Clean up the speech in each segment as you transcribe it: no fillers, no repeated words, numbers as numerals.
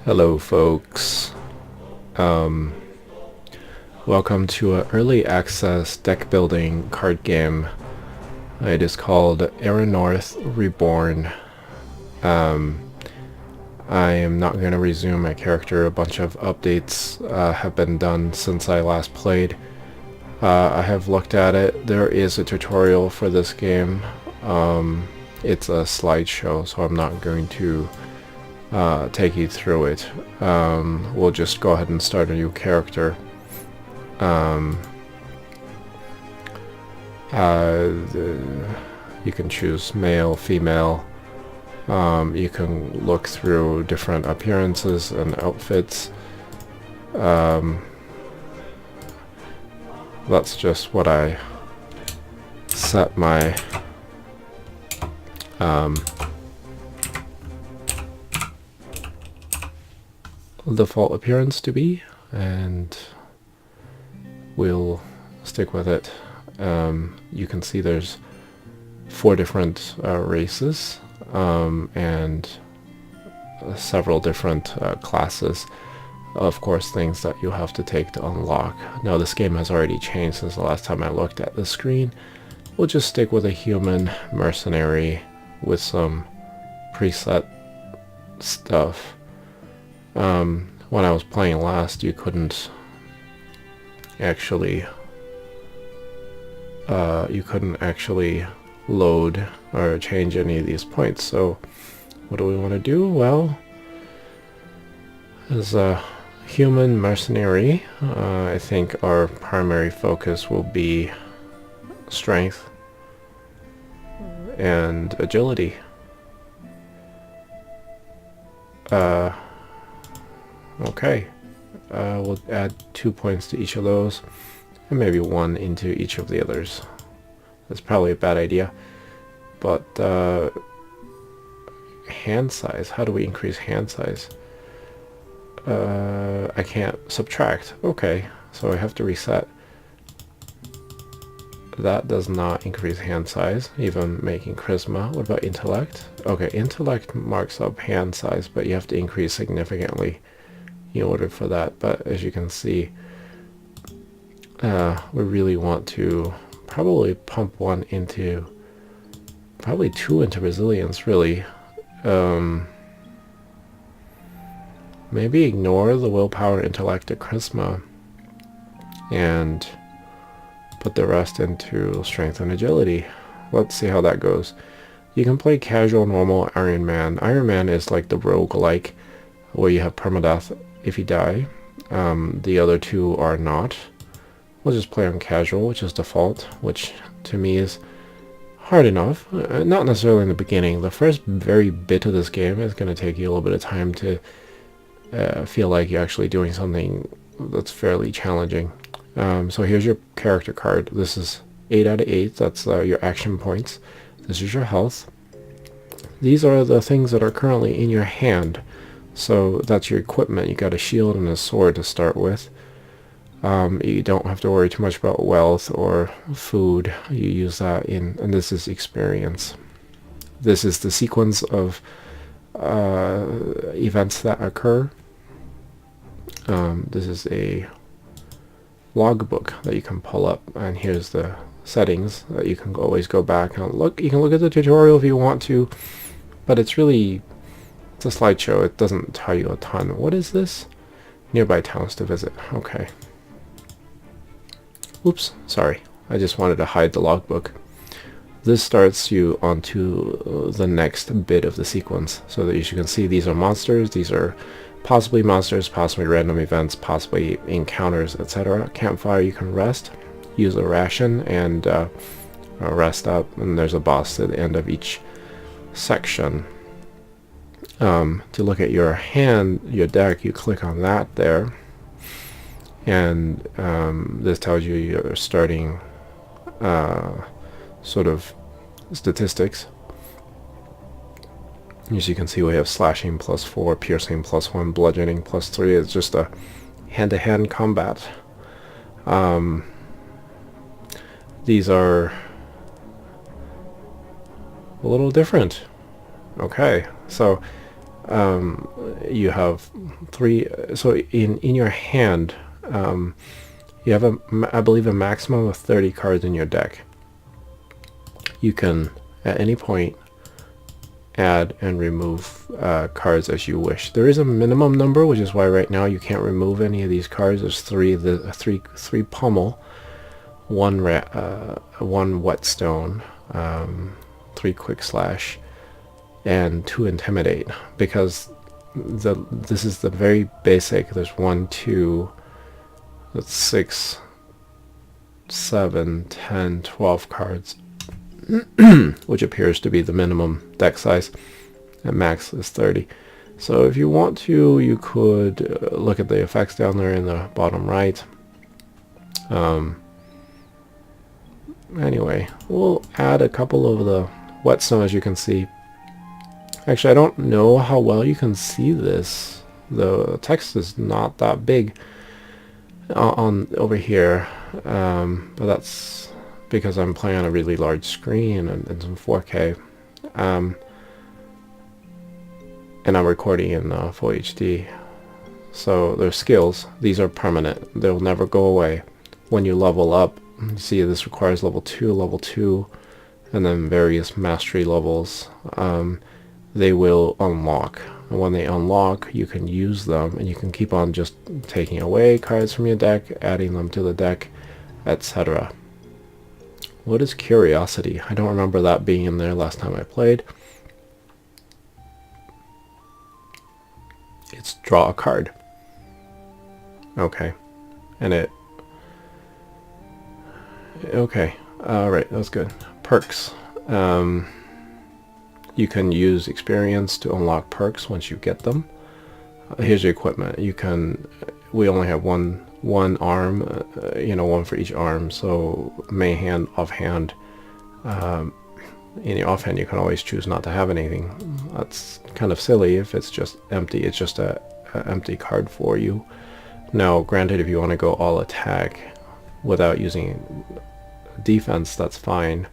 Hello folks, um, welcome to an early access deck building card game. It is called Erannorth Reborn. I am not going to resume my character. A bunch of updates have been done since I last played. I have looked at it. There is a tutorial for this game. It's a slideshow, so I'm not going to take you through it. We'll just go ahead and start a new character. You can choose male, female. You can look through different appearances and outfits. That's just what I set my default appearance to be, and we'll stick with it. You can see there's 4 different races and several different classes. Of course, things that you have to take to unlock. Now this game has already changed since the last time I looked at the screen. We'll just stick with a human mercenary with some preset stuff. When I was playing last, you couldn't actually load or change any of these points. So what do we want to do? Well, as a human mercenary, I think our primary focus will be strength and agility. Okay, we'll add 2 points to each of those, and maybe 1 into each of the others. That's probably a bad idea, but hand size, how do we increase hand size? I can't subtract. Okay, so I have to reset. That does not increase hand size, even making charisma. What about intellect? Okay, intellect marks up hand size, but you have to increase significantly in order for that. But as you can see, we really want to probably pump 1 into, probably 2 into resilience, really. Maybe ignore the willpower, intellect, and charisma, and put the rest into strength and agility. Let's see how that goes. You can play casual, normal, Ironman. Ironman is like the roguelike, where you have permadeath if you die. The other 2 are not. We'll just play on casual, which is default, which to me is hard enough. Not necessarily in the beginning. The first very bit of this game is going to take you a little bit of time to feel like you're actually doing something that's fairly challenging. So here's your character card. This is 8 out of 8. That's your action points. This is your health. These are the things that are currently in your hand. So that's your equipment. You got a shield and a sword to start with. You don't have to worry too much about wealth or food. You use that in, and this is experience. This is the sequence of events that occur. This is a logbook that you can pull up, and here's the settings that you can always go back and look. You can look at the tutorial if you want to, but it's a slideshow. It doesn't tell you a ton. What is this? Nearby towns to visit. Okay. Oops, sorry. I just wanted to hide the logbook. This starts you onto the next bit of the sequence, so that you can see these are monsters. These are possibly monsters, possibly random events, possibly encounters, etc. Campfire, you can rest, use a ration, and rest up, and there's a boss at the end of each section. To look at your hand, your deck, you click on that there, and this tells you your starting sort of statistics. As you can see, we have slashing +4, piercing +1, bludgeoning +3. It's just a hand-to-hand combat. These are a little different. Okay, so you have 3. So in your hand, you have I believe a maximum of 30 cards in your deck. You can at any point add and remove cards as you wish. There is a minimum number, which is why right now you can't remove any of these cards. There's three pummel, one whetstone, 3 quick slash, and 2 intimidate, because this is the very basic. There's 1, 2, that's 6, 7, 10, 12 cards, which appears to be the minimum deck size, and max is 30. So if you want to, you could look at the effects down there in the bottom right. Anyway, we'll add a couple of the whetstone, as you can see. Actually, I don't know how well you can see this. The text is not that big on over here, but that's because I'm playing on a really large screen and some 4K, and I'm recording in full HD. So their skills, these are permanent. They'll never go away. When you level up, you see this requires level 2, and then various mastery levels. They will unlock. And when they unlock, you can use them, and you can keep on just taking away cards from your deck, adding them to the deck, etc. What is curiosity? I don't remember that being in there last time I played. It's draw a card. Okay. And it... Okay. Alright, that's good. Perks. You can use experience to unlock perks once you get them. Here's your equipment. You can... We only have one arm, one for each arm, so main hand, offhand. In the offhand, you can always choose not to have anything. That's kind of silly if it's just empty. It's just a empty card for you. Now, granted, if you want to go all attack without using defense, that's fine.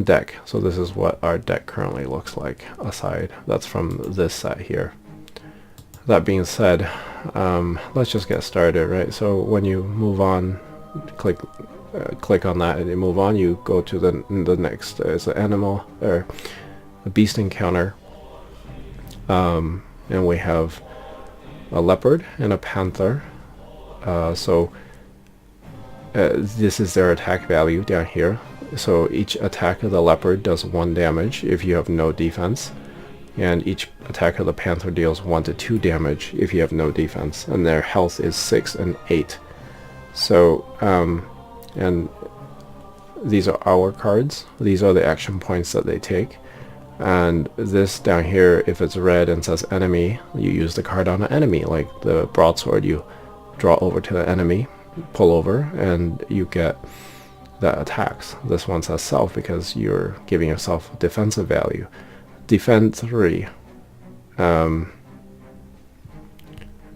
Deck. So this is what our deck currently looks like aside. That's from this set here. That being said, let's just get started, right? So when you move on, click on that and you move on, you go to the next. It's an animal or a beast encounter, and we have a leopard and a panther. This is their attack value down here. So each attack of the leopard does 1 damage if you have no defense, and each attack of the panther deals 1 to 2 damage if you have no defense, and their health is 6 and 8. So and these are our cards. These are the action points that they take, and this down here, if it's red and says enemy, you use the card on an enemy, like the broadsword. You draw over to the enemy, pull over, and you get that attacks. This one says self because you're giving yourself defensive value. Defend 3. And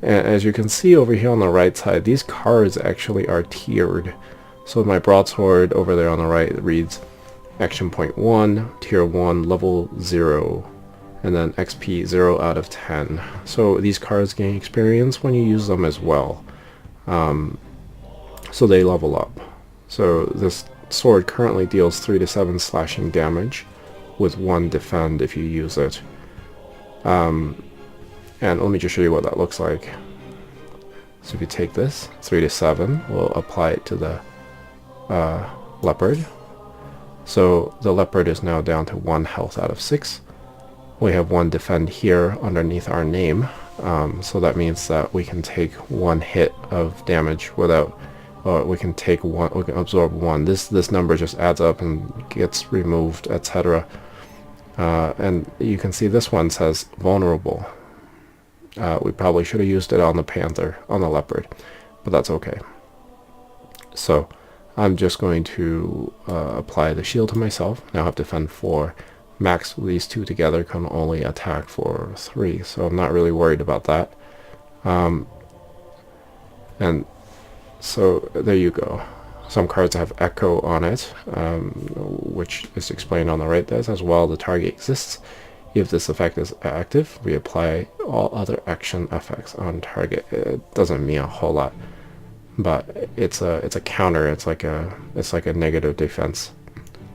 as you can see over here on the right side, these cards actually are tiered. So my broadsword over there on the right reads action point 1, tier 1, level 0, and then XP 0 out of 10. So these cards gain experience when you use them as well. So they level up. So this sword currently deals 3 to 7 slashing damage with 1 defend if you use it. And let me just show you what that looks like. So if you take this, 3 to 7, we'll apply it to the leopard. So the leopard is now down to 1 health out of 6. We have 1 defend here underneath our name. So that means that we can take 1 hit of damage without... we can take 1, we can absorb 1. This number just adds up and gets removed, etc. And you can see this one says vulnerable. We probably should have used it on the panther, on the leopard, but that's okay. So I'm just going to apply the shield to myself. Now I have to defend 4. Max these 2 together can only attack for 3, so I'm not really worried about that. And so there you go. Some cards have echo on it, which is explained on the right there as well. The target exists If this effect is active, reapply all other action effects on target. It doesn't mean a whole lot, but it's a counter. It's like a negative defense.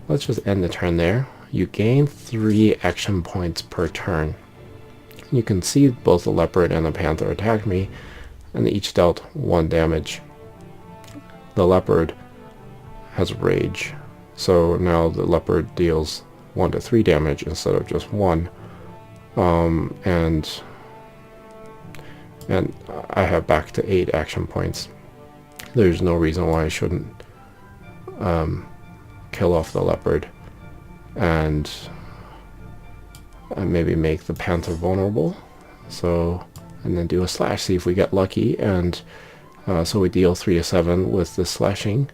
Let's just end the turn there. You gain 3 action points per turn. You can see both the leopard and the panther attack me, and they each dealt 1 damage. The leopard has rage, so now the leopard deals 1 to 3 damage instead of just 1. And I have back to 8 action points. There's no reason why I shouldn't kill off the leopard and maybe make the panther vulnerable. So, and then do a slash, see if we get lucky, and so we deal 3 to 7 with the slashing,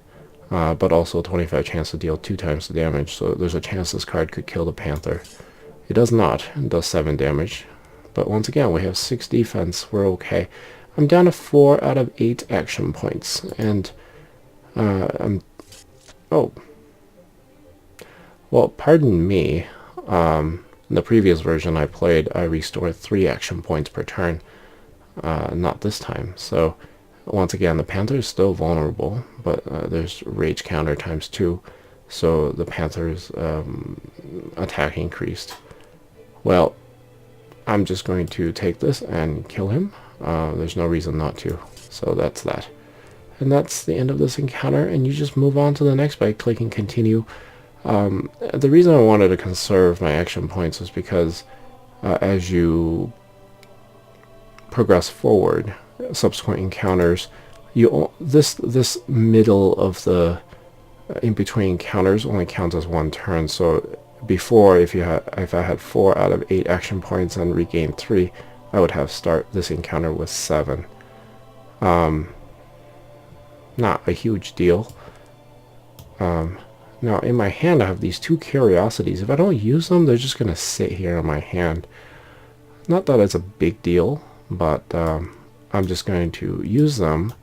but also a 25 chance to deal 2 times the damage, so there's a chance this card could kill the panther. It does not, it does 7 damage, but once again we have 6 defense, we're okay. I'm down to 4 out of 8 action points, and oh, well, pardon me, in the previous version I played, I restored 3 action points per turn, not this time, so once again the panther is still vulnerable, but there's rage counter times 2, so the panther's attack increased. Well, I'm just going to take this and kill him. There's no reason not to, so that's that. And that's the end of this encounter, and you just move on to the next by clicking continue. The reason I wanted to conserve my action points is because as you progress forward, subsequent encounters, this middle of the in between encounters only counts as 1 turn. So before, if I had 4 out of 8 action points and regained 3, I would have start this encounter with 7. Not a huge deal. Now in my hand I have these 2 curiosities. If I don't use them, they're just gonna sit here in my hand. Not that it's a big deal, but I'm just going to use them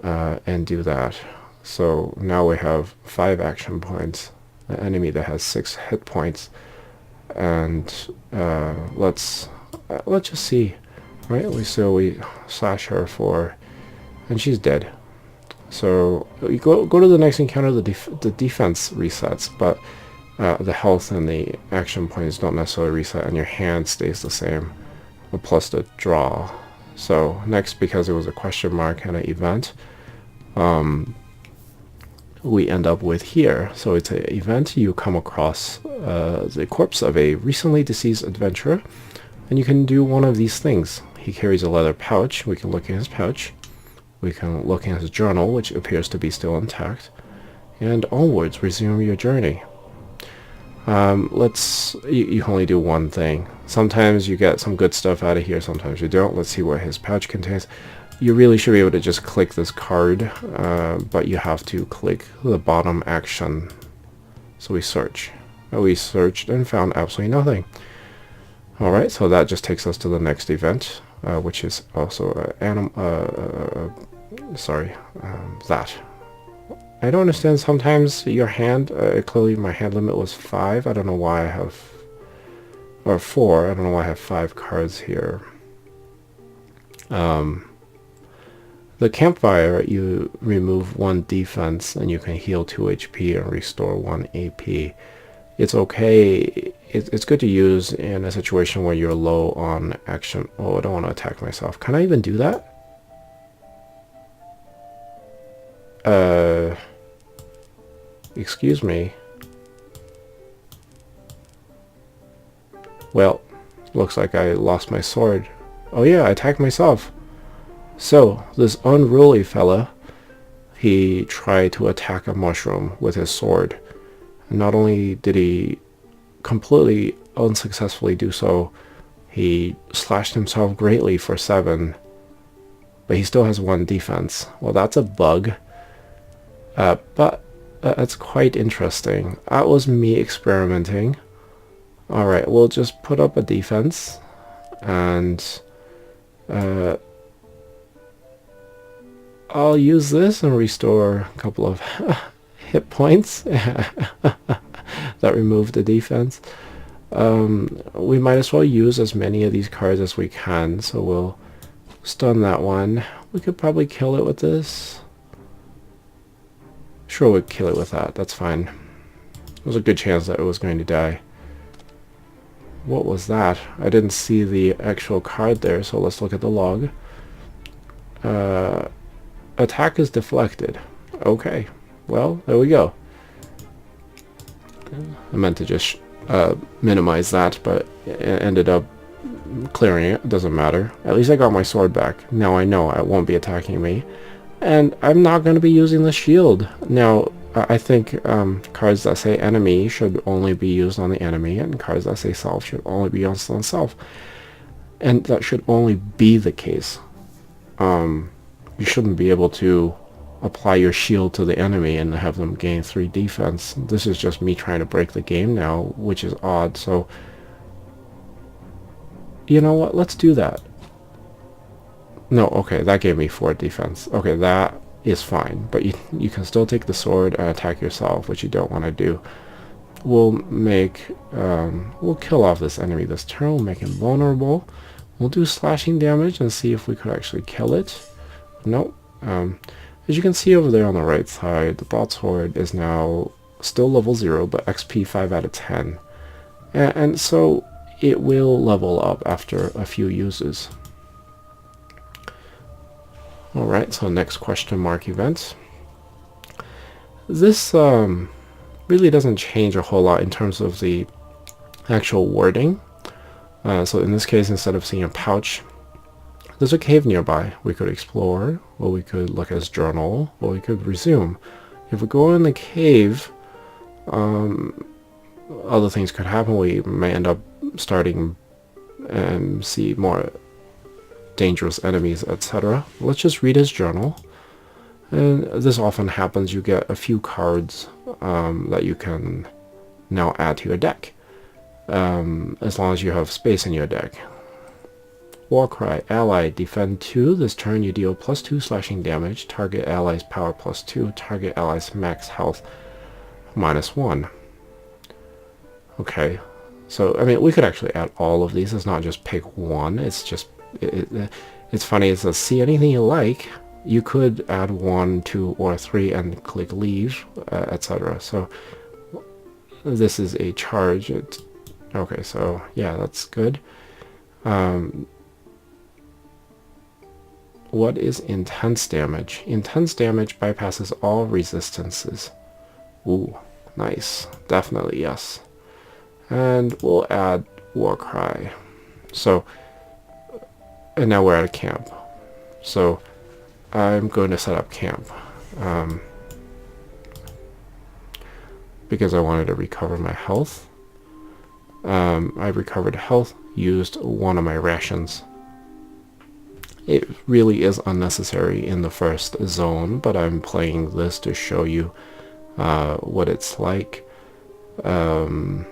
and do that. So now we have 5 action points, an enemy that has 6 hit points, and let's just see, right? We slash her and she's dead. So you go to the next encounter, the defense resets, but the health and the action points don't necessarily reset, and your hand stays the same, plus the draw. So next, because it was a question mark and an event, we end up with here. So it's an event. You come across the corpse of a recently deceased adventurer, and you can do one of these things. He carries a leather pouch. We can look in his pouch. We can look in his journal, which appears to be still intact. And onwards, resume your journey. You can only do one thing. Sometimes you get some good stuff out of here, sometimes you don't. Let's see what his pouch contains. You really should be able to just click this card, but you have to click the bottom action. So we search. We searched and found absolutely nothing. Alright, so that just takes us to the next event, which is also that. I don't understand, sometimes your hand, clearly my hand limit was 5, I don't know why I have, or 4, I don't know why I have 5 cards here. The campfire, you remove 1 defense and you can heal 2 HP and restore 1 AP. It's okay, it's good to use in a situation where you're low on action. Oh, I don't want to attack myself. Can I even do that? Excuse me. Well, looks like I lost my sword. Oh yeah, I attacked myself. So, this unruly fella, he tried to attack a mushroom with his sword. Not only did he completely unsuccessfully do so, he slashed himself greatly for 7, but he still has 1 defense. Well, that's a bug. But that's quite interesting. That was me experimenting. Alright, we'll just put up a defense, and I'll use this and restore a couple of hit points that removed the defense. We might as well use as many of these cards as we can, so we'll stun that one. We could probably kill it with this. Sure, we'd kill it with that. That's fine. There's a good chance that it was going to die. What was that? I didn't see the actual card there, so let's look at the log. Attack is deflected. Okay. Well, there we go. I meant to just minimize that, but it ended up clearing it. It doesn't matter. At least I got my sword back. Now I know it won't be attacking me. And I'm not going to be using the shield. Now, I think cards that say enemy should only be used on the enemy, and cards that say self should only be used on self. And that should only be the case. You shouldn't be able to apply your shield to the enemy and have them gain 3 defense. This is just me trying to break the game now, which is odd. So, you know what? Let's do that. No, okay, that gave me 4 defense. Okay, that is fine. But you can still take the sword and attack yourself, which you don't want to do. We'll kill off this enemy this turn. We'll make him vulnerable. We'll do slashing damage and see if we could actually kill it. Nope. As you can see over there on the right side, the broadsword is now still level 0, but XP 5 out of 10. And so it will level up after a few uses. Alright, so next question mark event. This really doesn't change a whole lot in terms of the actual wording. So in this case, instead of seeing a pouch, there's a cave nearby. We could explore, or we could look at his journal, or we could resume. If we go in the cave, other things could happen. We may end up starting and see more dangerous enemies, etc. Let's just read his journal. And this often happens. You get a few cards that you can now add to your deck, as long as you have space in your deck. Warcry, ally, defend 2. This turn you deal +2 slashing damage. Target ally's power +2. Target ally's max health -1. Okay, so I mean we could actually add all of these. It's not just pick one. It's just it's funny. It says see anything you like. You could add 1, 2, or 3 and click leave, etc. So this is a charge. Okay, so yeah, that's good. What is intense damage? Intense damage bypasses all resistances. Ooh, nice. Definitely yes. And we'll add Warcry. So, and now we're at a camp. So, I'm going to set up camp. Because I wanted to recover my health. I recovered health, used one of my rations. It really is unnecessary in the first zone, but I'm playing this to show you what it's like. So,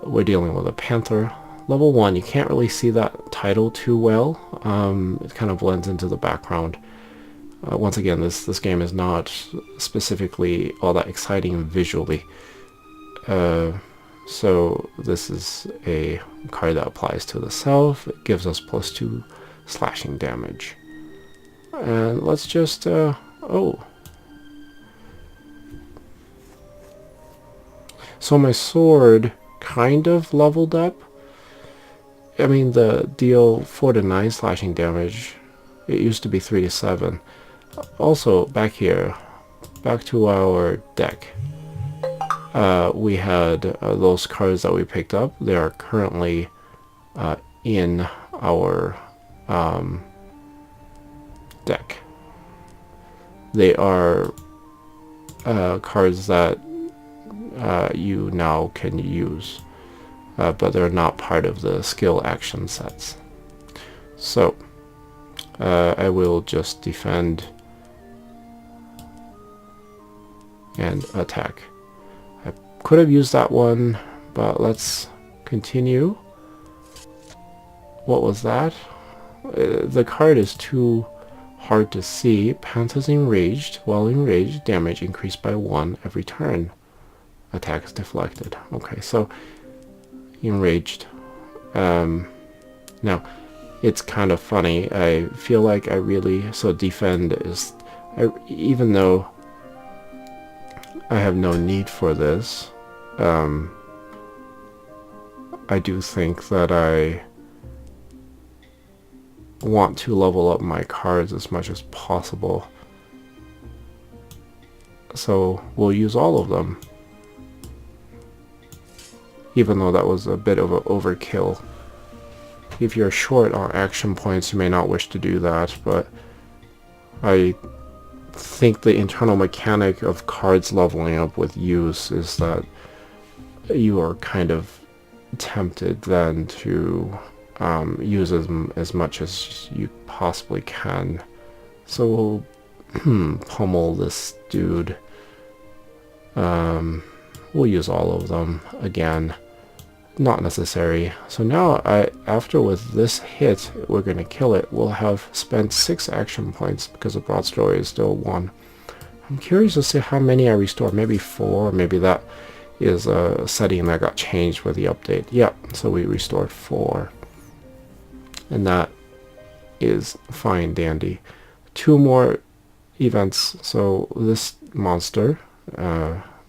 we're dealing with a panther. Level 1, you can't really see that title too well. It kind of blends into the background. Once again, this game is not specifically all that exciting visually. So this is a card that applies to the self. It gives us +2 slashing damage. And let's just, oh. So my sword kind of leveled up. I mean, the deal 4 to 9 slashing damage, it used to be 3 to 7. Also, back here, back to our deck. We had those cards that we picked up. They are currently in our deck. They are cards that you now can use, but they're not part of the skill action sets. So I will just defend and attack. I could have used that one, but let's continue. What was that? The card is too hard to see. Panthers enraged. While enraged, damage increased by 1 every turn. attack is deflected. Okay, so enraged. Now, it's kind of funny. I feel like I really... So defend is... even though I have no need for this, I do think that I want to level up my cards as much as possible. So we'll use all of them. Even though that was a bit of an overkill. If you're short on action points, you may not wish to do that, but I think the internal mechanic of cards leveling up with use is that you are kind of tempted then to use as much as you possibly can. So we'll pummel this dude. We'll use all of them again. Not necessary. So now after with this hit, we're going to kill it. We'll have spent 6 action points because the broadsword is still 1. I'm curious to see how many I restore. Maybe 4. Maybe that is a setting that got changed with the update. Yep, so we restored 4. And that is fine dandy. 2 more events. So this monster,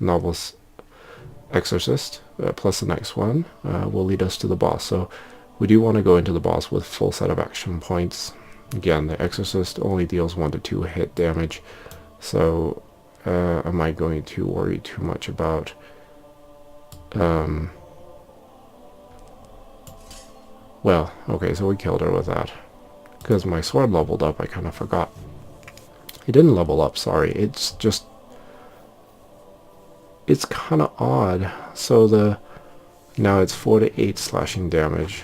Novelist Exorcist, plus the next one, will lead us to the boss. So we do want to go into the boss with full set of action points. Again, the Exorcist only deals 1 to 2 hit damage. So am I going to worry too much about well, okay, so we killed her with that. Because my sword leveled up, I kind of forgot. It didn't level up, sorry. It's just... It's kind of odd. So now it's 4 to 8 slashing damage.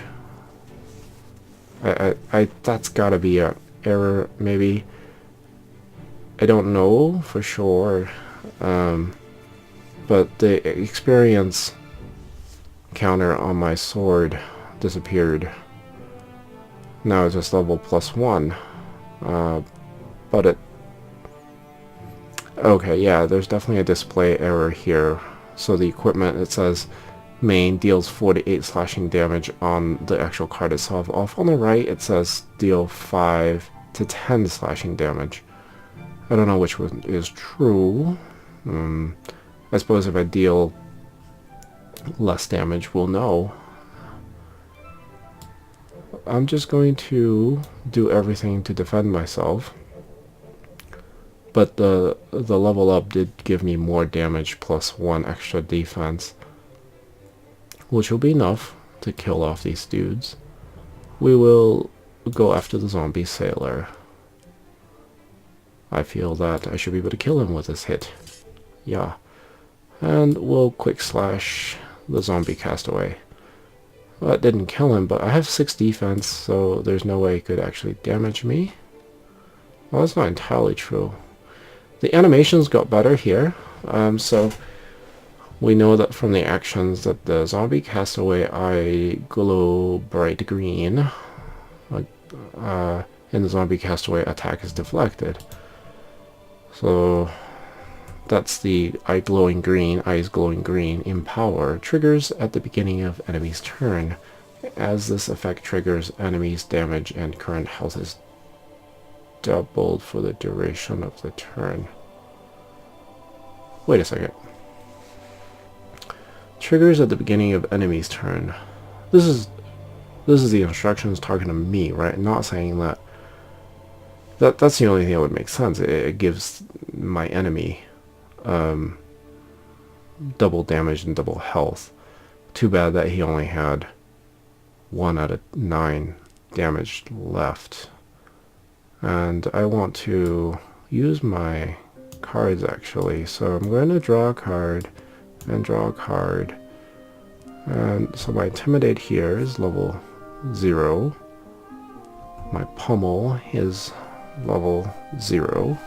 That's gotta be an error, maybe. I don't know for sure. But the experience counter on my sword disappeared. Now it's just level +1. But it... Okay, yeah, there's definitely a display error here. So the equipment, it says main deals 4 to 8 slashing damage on the actual card itself. Off on the right, it says deal 5 to 10 slashing damage. I don't know which one is true. I suppose if I deal less damage, we'll know. I'm just going to do everything to defend myself. But the level up did give me more damage plus 1 extra defense, which will be enough to kill off these dudes. We will go after the zombie sailor. I feel that I should be able to kill him with this hit. Yeah. And we'll quick slash the zombie castaway. Well, that didn't kill him, but I have 6 defense, so there's no way he could actually damage me. Well, that's not entirely true. The animations got better here, so we know that from the actions that the zombie castaway I glow bright green, and the zombie castaway attack is deflected. So that's the eyes glowing green, empower, triggers at the beginning of enemy's turn. As this effect triggers, enemy's damage and current health is doubled for the duration of the turn. Wait a second. Triggers at the beginning of enemy's turn. This is the instructions targeting me, right? Not saying that's the only thing that would make sense. It gives my enemy double damage and double health. Too bad that he only had 1 out of 9 damage left. And I want to use my cards actually. So I'm going to draw a card and draw a card. And so my Intimidate here is level 0. My Pummel is level 0.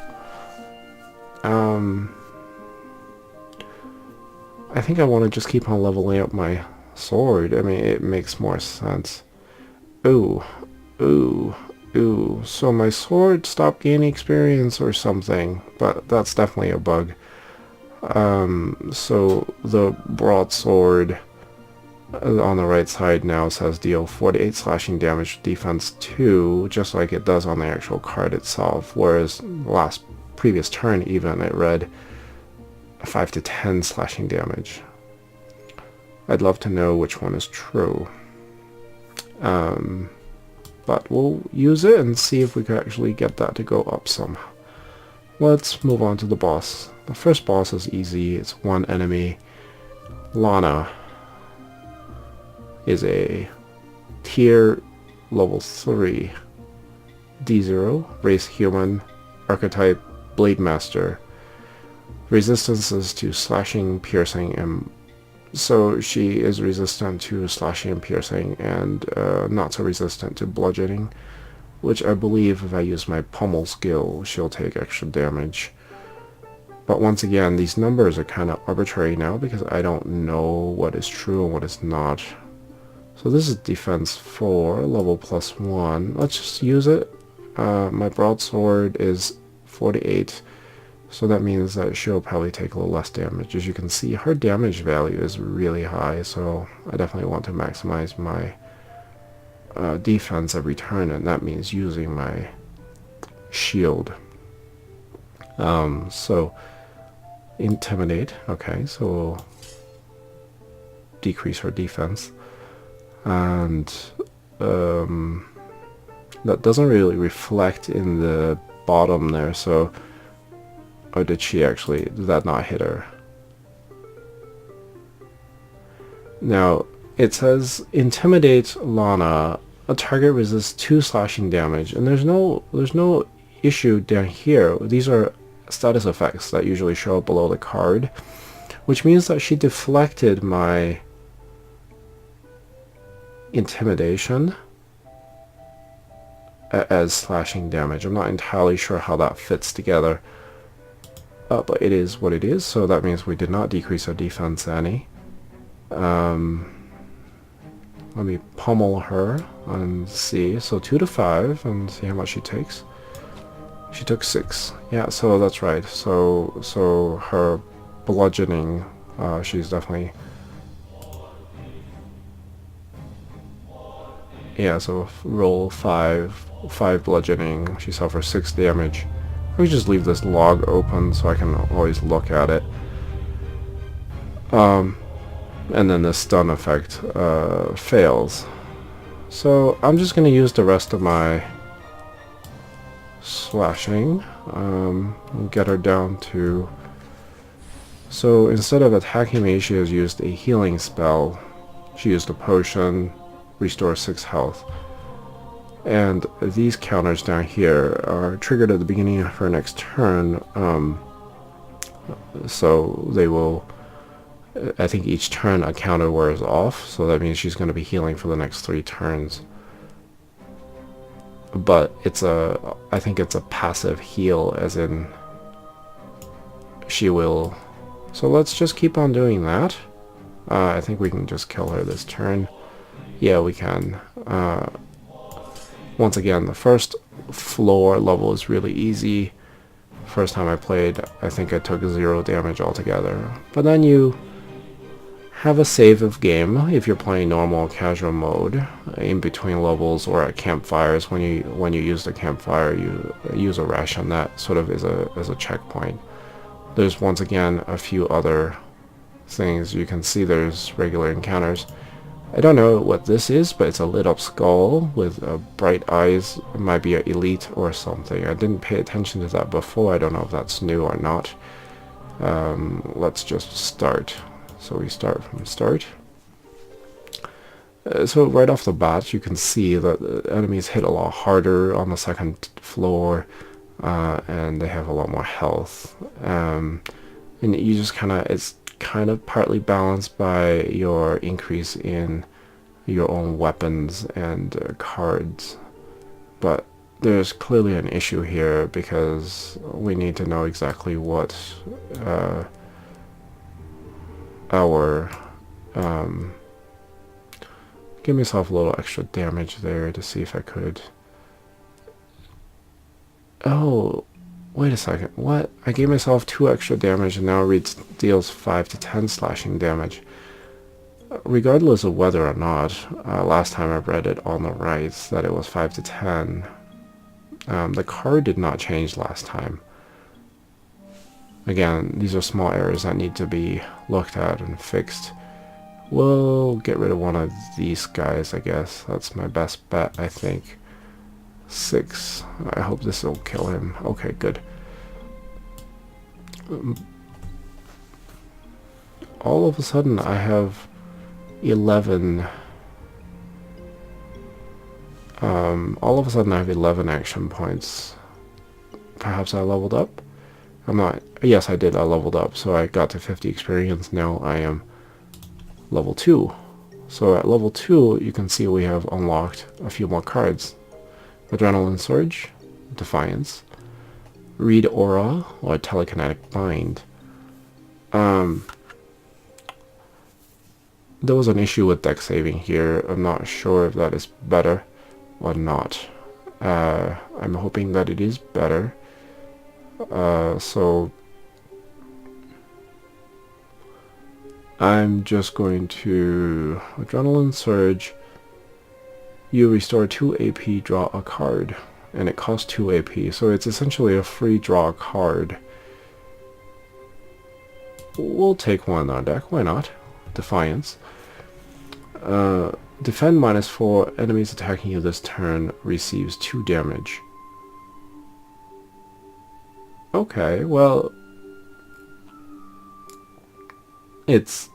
I think I want to just keep on leveling up my sword. I mean, it makes more sense. Ooh. So my sword stopped gaining experience or something, but that's definitely a bug. So the broadsword on the right side now says deal 48 slashing damage, defense 2, just like it does on the actual card itself, whereas previous turn even it read 5 to 10 slashing damage. I'd love to know which one is true. But we'll use it and see if we can actually get that to go up some. Let's move on to the boss. The first boss is easy. It's one enemy. Lana is a tier level 3. D0, race human, archetype blade master. Resistances to slashing, piercing, and so she is resistant to slashing and piercing, and not so resistant to bludgeoning, which I believe if I use my pummel skill, she'll take extra damage. But once again, these numbers are kind of arbitrary now because I don't know what is true and what is not. So this is defense 4, level +1. Let's just use it. My broadsword is 48. So that means that she'll probably take a little less damage. As you can see, her damage value is really high, so I definitely want to maximize my defense every turn, and that means using my shield. So intimidate. Okay, so we'll decrease her defense, and that doesn't really reflect in the bottom there. So. Or did that not hit her? Now, it says, intimidate Lana, a target resists 2 slashing damage, and there's no issue down here. These are status effects that usually show up below the card, which means that she deflected my intimidation as slashing damage. I'm not entirely sure how that fits together. But it is what it is, so that means we did not decrease our defense any. Let me pummel her and see. So 2 to 5 and see how much she takes. She took 6. Yeah, so that's right. So her bludgeoning, she's definitely... Yeah, so roll 5 bludgeoning. She suffers 6 damage. Let me just leave this log open so I can always look at it. And then the stun effect fails. So I'm just going to use the rest of my slashing. Get her down to... So instead of attacking me, she has used a healing spell. She used a potion, restore 6 health. And these counters down here are triggered at the beginning of her next turn, so they will, I think each turn a counter wears off, so that means she's going to be healing for the next 3 turns. But I think it's a passive heal, as in she will, so let's just keep on doing that. I think we can just kill her this turn. Yeah, we can. Once again, the first floor level is really easy. First time I played, I think I took 0 damage altogether. But then you have a save of game if you're playing normal casual mode in between levels or at campfires. When you use the campfire, you use a ration. That sort of is a checkpoint. There's once again a few other things. You can see there's regular encounters. I don't know what this is, but it's a lit up skull with bright eyes. It might be an elite or something. I didn't pay attention to that before. I don't know if that's new or not. Let's just start. So we start from start. So right off the bat, you can see that the enemies hit a lot harder on the second floor, and they have a lot more health. And you just it's kind of partly balanced by your increase in your own weapons and cards, but there's clearly an issue here because we need to know exactly what our give myself a little extra damage there to see if I could. Oh, Wait a second, what? I gave myself 2 extra damage and now it deals 5 to 10 slashing damage. Regardless of whether or not, last time I read it on the right that it was 5 to 10. The card did not change last time. Again, these are small errors that need to be looked at and fixed. We'll get rid of one of these guys, I guess. That's my best bet, I think. 6. I hope this will kill him. Okay, good. All of a sudden, I have 11... all of a sudden I have 11 action points. Perhaps I leveled up? I'm not... Yes, I did. I leveled up. So I got to 50 experience. Now I am level 2. So at level 2, you can see we have unlocked a few more cards. Adrenaline Surge, Defiance, Read Aura, or Telekinetic Bind. There was an issue with deck saving here. I'm not sure if that is better or not. I'm hoping that it is better. So I'm just going to Adrenaline Surge. You restore 2 AP, draw a card, and it costs 2 AP, so it's essentially a free draw card. We'll take one on deck, why not? Defiance. Defend -4, enemies attacking you this turn receives 2 damage. Okay, well, it's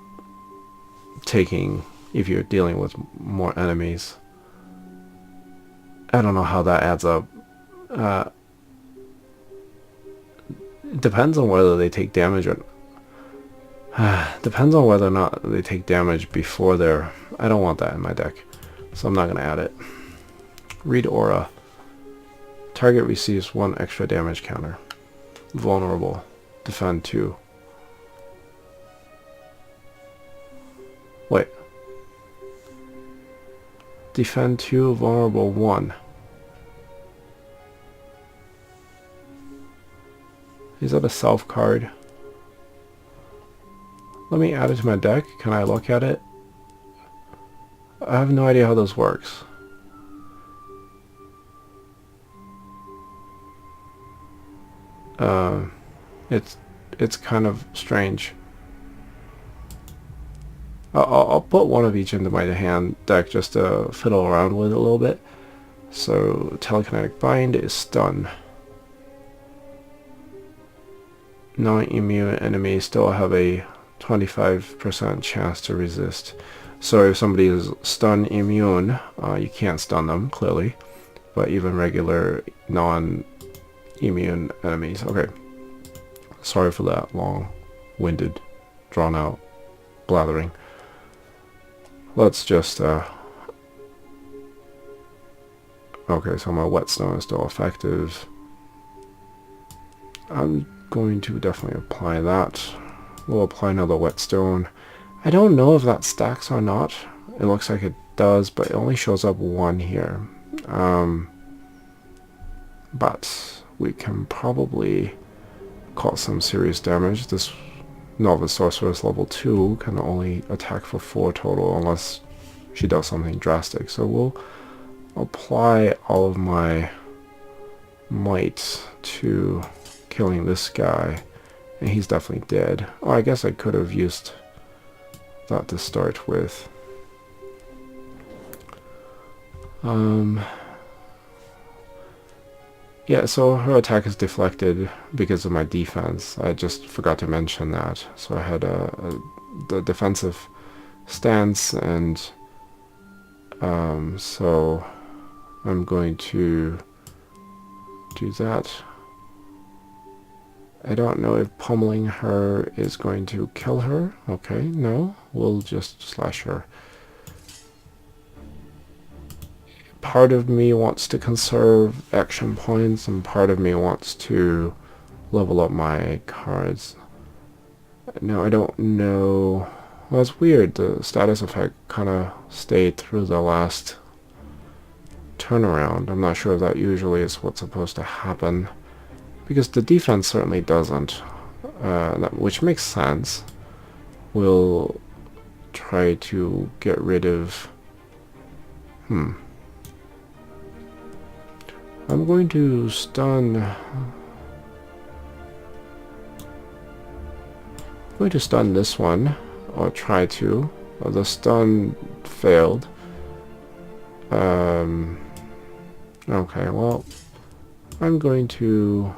taking, if you're dealing with more enemies. I don't know how that adds up. It depends on whether they take damage or... depends on whether or not they take damage before they're... I don't want that in my deck, so I'm not going to add it. Read Aura. Target receives 1 extra damage counter. Vulnerable. Defend 2. Wait. Defend 2, vulnerable 1. Is that a self card? Let me add it to my deck. Can I look at it? I have no idea how this works. It's kind of strange. I'll put one of each into my hand deck just to fiddle around with it a little bit. So Telekinetic Bind is stun. Non-immune enemies still have a 25% chance to resist. So if somebody is stun immune, you can't stun them, clearly. But even regular non-immune enemies. Okay. Sorry for that long-winded, drawn-out blathering. Let's just... Okay, so my whetstone is still effective. I'm going to definitely apply that. We'll apply another whetstone. I don't know if that stacks or not. It looks like it does, but it only shows up 1 here. But we can probably cause some serious damage. This Novice Sorceress level 2 can only attack for 4 total unless she does something drastic. So we'll apply all of my might to killing this guy. And he's definitely dead. Oh, I guess I could have used that to start with. Yeah, so her attack is deflected because of my defense. I just forgot to mention that. So I had the defensive stance, and so I'm going to do that. I don't know if pummeling her is going to kill her. Okay, no, we'll just slash her. Part of me wants to conserve action points, and part of me wants to level up my cards. Now, I don't know... Well, it's weird. The status effect kind of stayed through the last turnaround. I'm not sure if that usually is what's supposed to happen. because the defense certainly doesn't, which makes sense. We'll try to get rid of... I'm going to stun... I'm going to stun this one, or try to. The stun failed. Okay, well, I'm going to...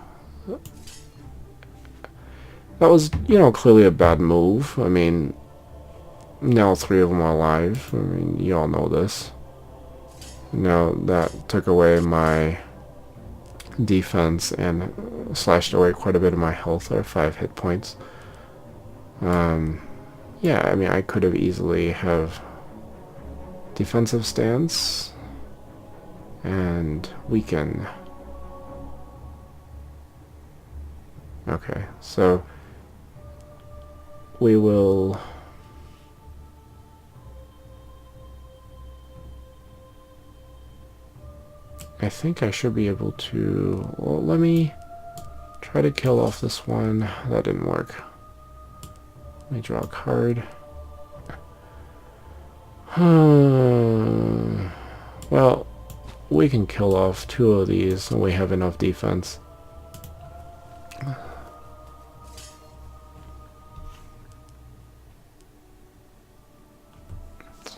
That was, clearly a bad move. I mean, now 3 of them are alive. I mean, you all know this. Now, that took away my defense and slashed away quite a bit of my health there, 5 hit points. Yeah, I mean, I could have easily have defensive stance and weaken. Okay, so we will... I think I should be able to... Well, let me try to kill off this one. That didn't work. Let me draw a card. Well, we can kill off 2 of these and we have enough defense.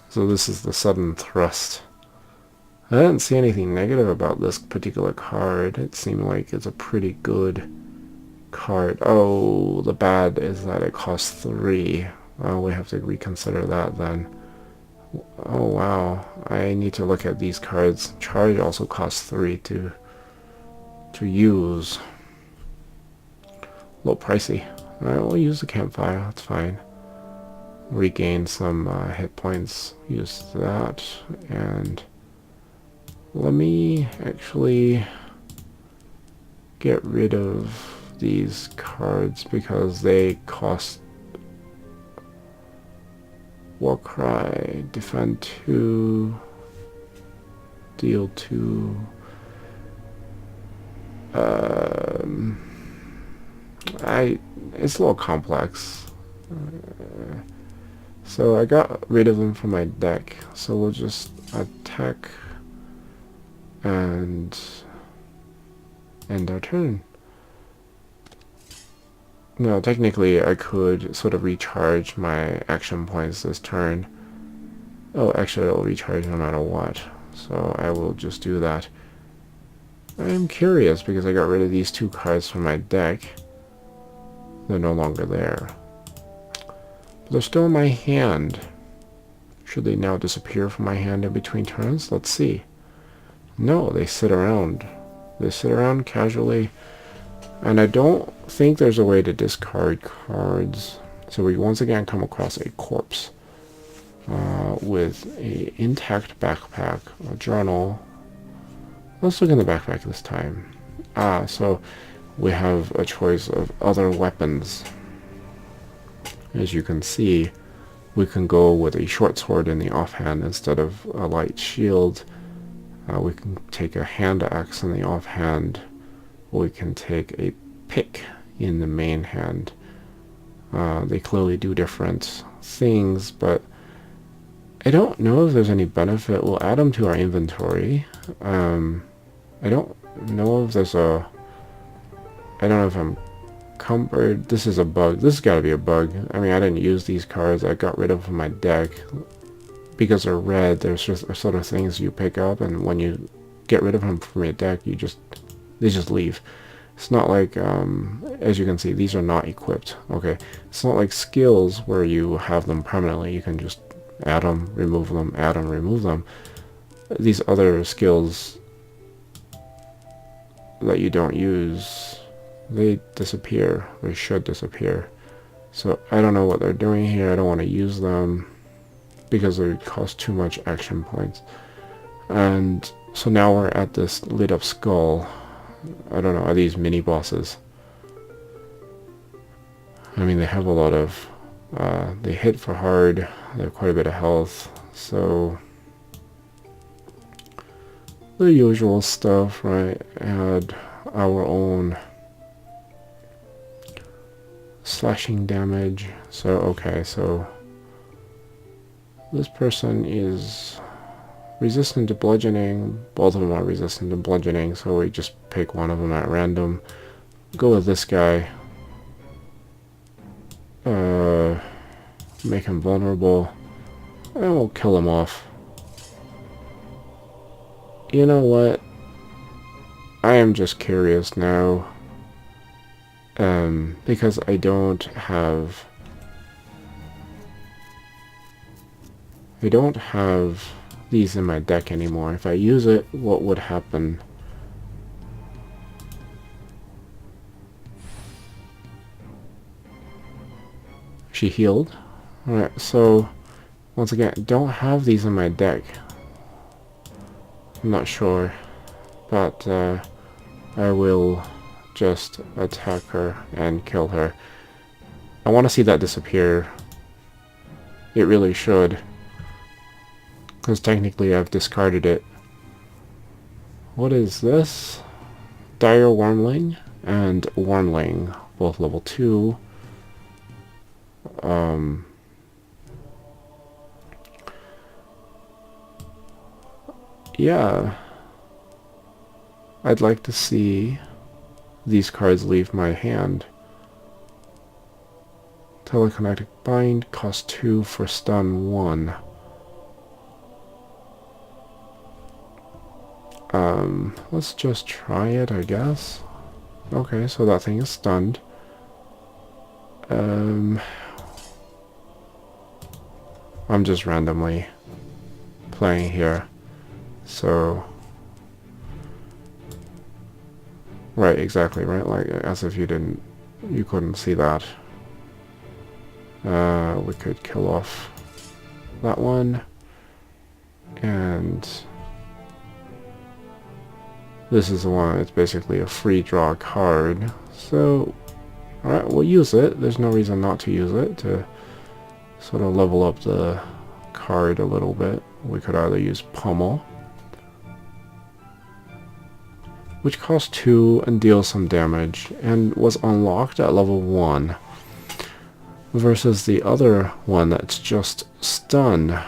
So this is the sudden thrust. I didn't see anything negative about this particular card. It seemed like it's a pretty good card. Oh, the bad is that it costs 3. Well, we have to reconsider that then. Oh wow, I need to look at these cards. Charge also costs 3 to use. A little pricey. Alright, we'll use the campfire, that's fine. Regain some hit points. Use that, and let me actually get rid of these cards because they cost Warcry, defend 2, deal 2. It's a little complex. So I got rid of them from my deck. So we'll just attack and end our turn. No, technically I could sort of recharge my action points this turn. Oh, actually it'll recharge no matter what. So I will just do that. I'm curious because I got rid of these 2 cards from my deck. They're no longer there. But they're still in my hand. Should they now disappear from my hand in between turns? Let's see. No, they sit around. They sit around casually. And I don't think there's a way to discard cards. So we once again come across a corpse with a intact backpack, a journal. Let's look in the backpack this time. So we have a choice of other weapons. As you can see, we can go with a short sword in the offhand instead of a light shield. We can take a hand axe in the offhand. We can take a pick in the main hand. They clearly do different things, but I don't know if there's any benefit. We'll add them to our inventory. I don't know if there's a... I don't know if I'm cumbered. This is a bug. This has got to be a bug. I mean, I didn't use these cards. I got rid of them from my deck. Because they're red, there's just sort of things you pick up, and when you get rid of them from your deck, they just leave. It's not like, as you can see, these are not equipped. Okay, it's not like skills where you have them permanently. You can just add them, remove them, add them, remove them. These other skills that you don't use, they disappear. They should disappear. So I don't know what they're doing here. I don't want to use them because they cost too much action points. And so now we're at this lit up skull. I don't know, are these mini bosses? I mean, they have a lot of they hit for hard, they have quite a bit of health, so the usual stuff, right? Add our own slashing damage. So, okay, so this person is resistant to bludgeoning. Both of them are resistant to bludgeoning, so we just pick one of them at random. Go with this guy. Make him vulnerable. And we'll kill him off. You know what? I am just curious now. Because I don't have these in my deck anymore. If I use it, what would happen? She healed. Alright, so once again, don't have these in my deck. I'm not sure, but I will just attack her and kill her. I want to see that disappear. It really should, because technically I've discarded it. What is this? Dire Wormling and Wormling, both level 2. Yeah, I'd like to see these cards leave my hand. Telekinetic Bind, cost 2 for stun 1. Let's just try it, I guess. Okay, so that thing is stunned. I'm just randomly playing here. So, right, exactly, right? Like, as if you couldn't see that. We could kill off that one. And this is the one, it's basically a free draw card. So, alright, we'll use it. There's no reason not to use it to sort of level up the card a little bit. We could either use Pummel, which costs 2 and deals some damage, and was unlocked at level 1, versus the other one that's just Stun,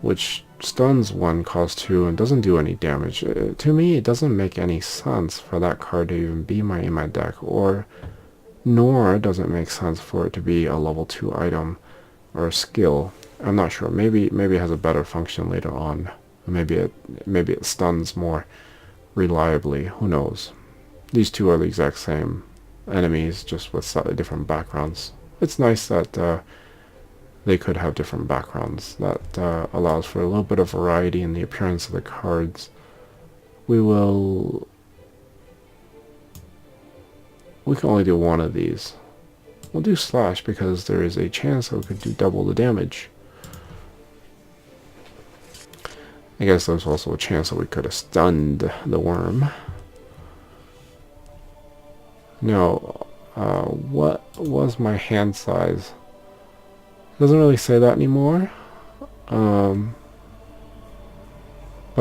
which stuns 1, costs 2, and doesn't do any damage. To me, it doesn't make any sense for that card to even be in my deck, nor does it make sense for it to be a level 2 item or a skill. I'm not sure. Maybe it has a better function later on. Maybe it stuns more reliably. Who knows? These two are the exact same enemies, just with slightly different backgrounds. It's nice that they could have different backgrounds. That allows for a little bit of variety in the appearance of the cards. We can only do one of these. We'll do Slash because there is a chance that we could do double the damage. I guess there's also a chance that we could have stunned the worm. No, what was my hand size? Doesn't really say that anymore. But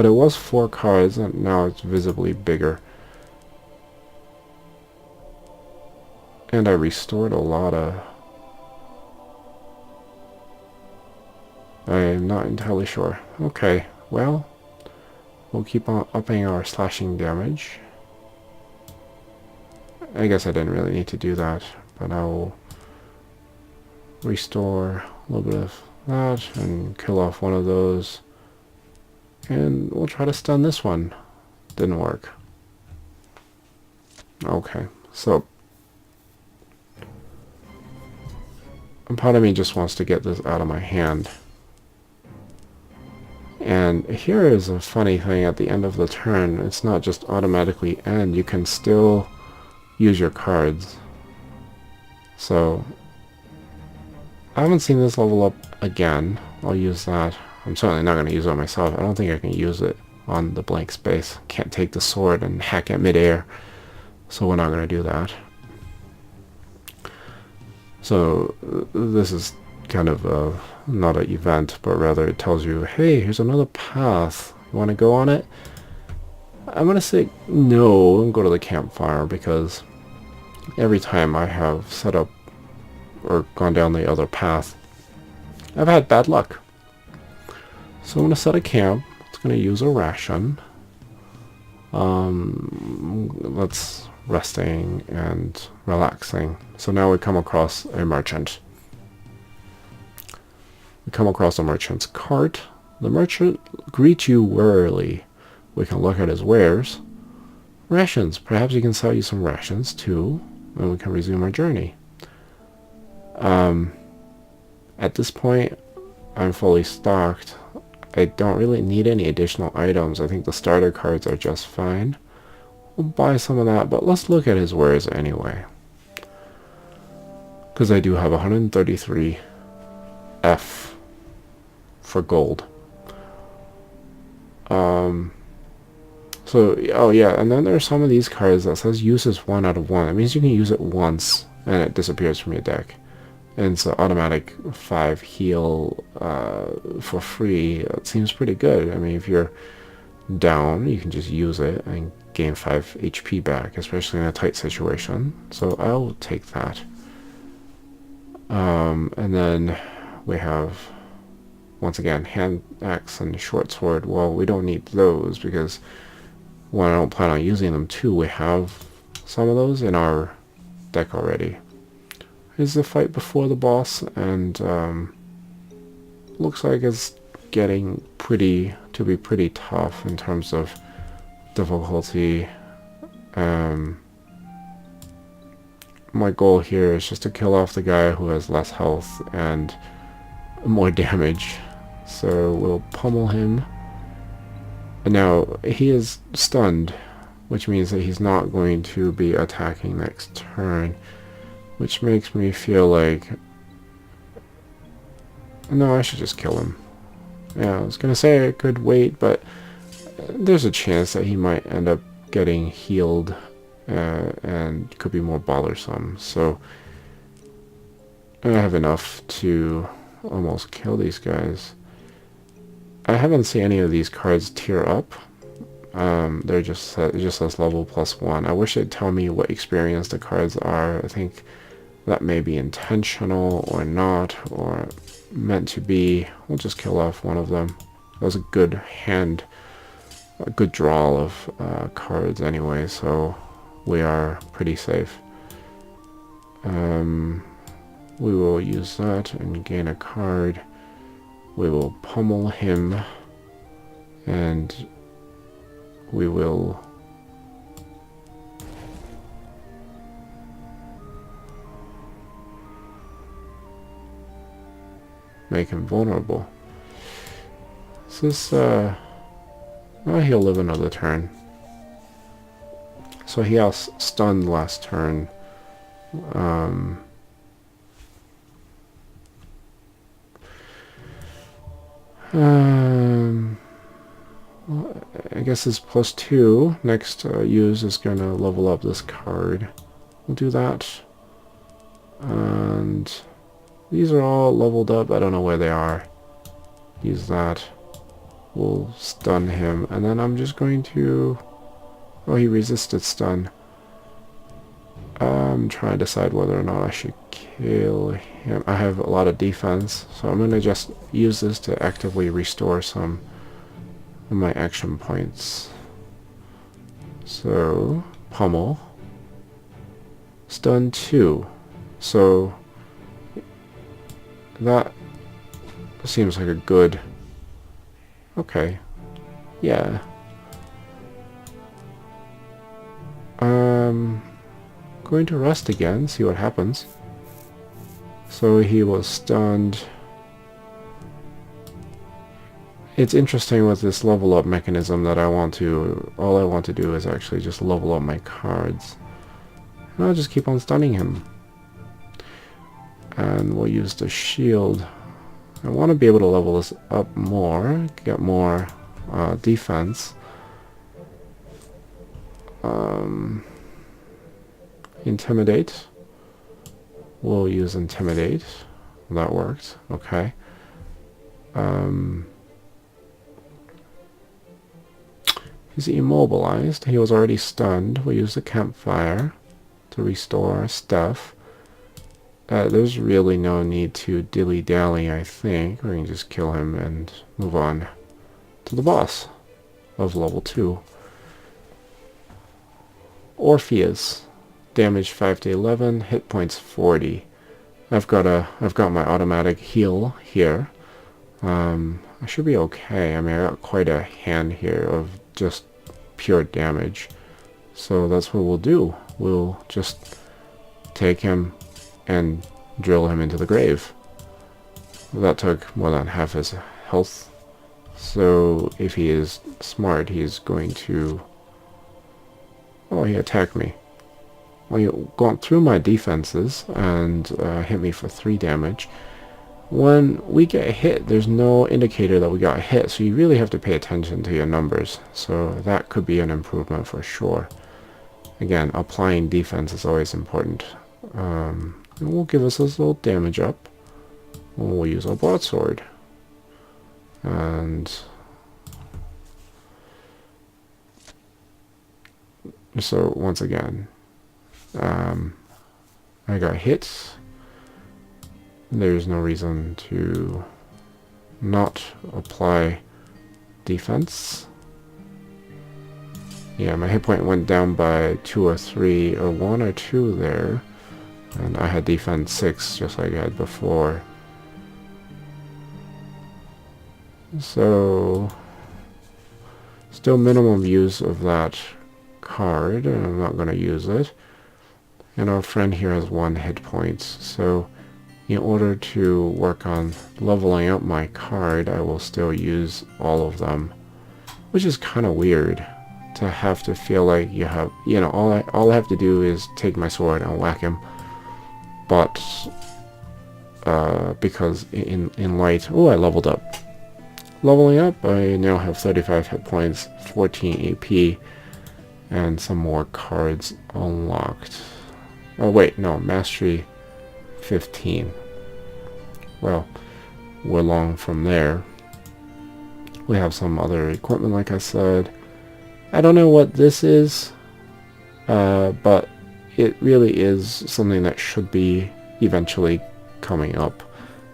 it was 4 cards, and now it's visibly bigger. And I restored a lot of... I'm not entirely sure. Okay, well, we'll keep on upping our slashing damage. I guess I didn't really need to do that, but I'll restore a little bit of that and kill off one of those. And we'll try to stun this one. Didn't work. Okay, so part of me just wants to get this out of my hand. And here is a funny thing at the end of the turn. It's not just automatically end. You can still use your cards. So I haven't seen this level up again. I'll use that. I'm certainly not going to use it on myself. I don't think I can use it on the blank space. Can't take the sword and hack at midair. So we're not going to do that. So this is kind of not an event, but rather it tells you, hey, here's another path. You want to go on it? I'm going to say no and go to the campfire, because every time I have set up or gone down the other path, I've had bad luck. So I'm going to set a camp. It's going to use a ration. Let's resting and relaxing. So now we come across a merchant. We come across a merchant's cart. The merchant greets you warily. We can look at his wares. Rations. Perhaps he can sell you some rations too, and we can resume our journey. At this point, I'm fully stocked. I don't really need any additional items. I think the starter cards are just fine. We'll buy some of that, but let's look at his wares anyway. Because I do have 133 F for gold. So, oh yeah, and then there are some of these cards that says uses 1 out of 1. That means you can use it once and it disappears from your deck. And it's an automatic 5 heal for free. That seems pretty good. I mean, if you're down, you can just use it and gain 5 HP back, especially in a tight situation. So I'll take that. And then we have, once again, hand axe and short sword. Well, we don't need those because, one, I don't plan on using them. Two, we have some of those in our deck already. Is the fight before the boss, and looks like it's getting to be pretty tough in terms of difficulty. My goal here is just to kill off the guy who has less health and more damage. So we'll pummel him. And now he is stunned, which means that he's not going to be attacking next turn. Which makes me feel like, no, I should just kill him. Yeah, I was going to say I could wait, but there's a chance that he might end up getting healed and could be more bothersome. So I have enough to almost kill these guys. I haven't seen any of these cards tier up. They're just it just says level +1. I wish they'd tell me what experience the cards are. I think that may be intentional or not, or meant to be. We'll just kill off one of them. That was a good draw of cards anyway, so we are pretty safe. We will use that and gain a card. We will pummel him, and we will make him vulnerable. Is this, well, he'll live another turn. So he was stunned last turn. Well, I guess it's +2. Next use is going to level up this card. We'll do that. And these are all leveled up. I don't know where they are. Use that. We'll stun him. And then I'm just going to... Oh, he resisted stun. I'm trying to decide whether or not I should kill him. I have a lot of defense, so I'm going to just use this to actively restore some of my action points. So, pummel. Stun 2. So, that seems like a good... Okay. Yeah. Going to rest again, see what happens. So he was stunned. It's interesting with this level up mechanism that all I want to do is actually just level up my cards. And I'll just keep on stunning him. And we'll use the shield. I want to be able to level this up more, get more defense. Intimidate. We'll use Intimidate. That worked. Okay. He's immobilized. He was already stunned. We'll use the campfire to restore stuff. there's really no need to dilly-dally, I think. We can just kill him and move on to the boss of level 2. Orpheus. Damage 5 to 11, hit points 40. I've got my automatic heal here. I should be okay. I mean, I got quite a hand here of just pure damage. So that's what we'll do. We'll just take him and drill him into the grave. That took more than half his health. So if he is smart, he's going to... Oh, he attacked me. Well, you gone through my defenses and hit me for 3 damage. When we get hit, there's no indicator that we got hit, so you really have to pay attention to your numbers. So that could be an improvement for sure. Again, applying defense is always important. It will give us a little damage up. We'll use our broadsword. And so once again, I got hit. There's no reason to not apply defense. Yeah, my hit point went down by 2 or 3, or 1 or 2 there. And I had defense 6 just like I had before. So still minimum use of that card, and I'm not going to use it. And our friend here has 1 hit point, so in order to work on leveling up my card, I will still use all of them, which is kind of weird to have to feel like you have, you know, all I have to do is take my sword and whack him. But because in light, oh, I leveled up. Leveling up, I now have 35 hit points, 14 AP, and some more cards unlocked. Oh wait, no, mastery 15. Well, we're long from there. We have some other equipment, like I said. I don't know what this is, but it really is something that should be eventually coming up.